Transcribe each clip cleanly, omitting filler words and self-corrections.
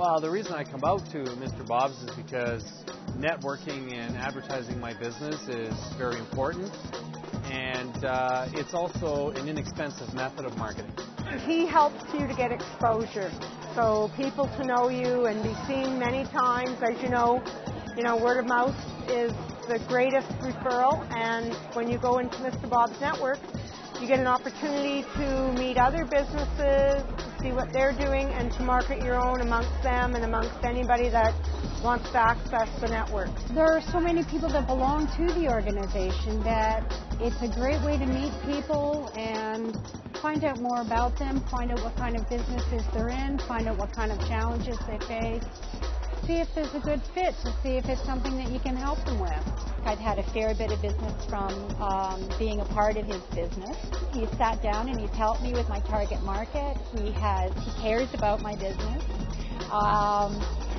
Well, the reason I come out to Mr. Bob's is because networking and advertising my business is very important, and it's also an inexpensive method of marketing. He helps you to get exposure, so people to know you and be seen many times. As you know, word of mouth is the greatest referral, and when you go into Mr. Bob's network, you get an opportunity to meet other businesses, to see what they're doing, and to market your own amongst them and amongst anybody that wants to access the network. There are so many people that belong to the organization that it's a great way to meet people and find out more about them, find out what kind of businesses they're in, find out what kind of challenges they face, see if there's a good fit, to see if it's something that you can help them with. I've had a fair bit of business from being a part of his business. He's sat down and he's helped me with my target market. He cares about my business.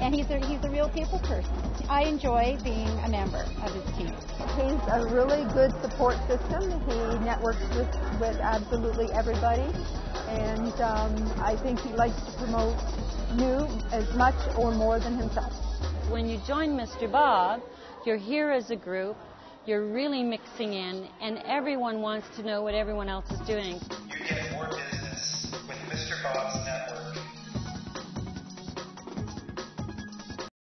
And he's a real people person. I enjoy being a member of his team. He's a really good support system. He networks with absolutely everybody. And I think he likes to promote you as much or more than himself. When you join Mr. Bob, you're here as a group, you're really mixing in, and everyone wants to know what everyone else is doing.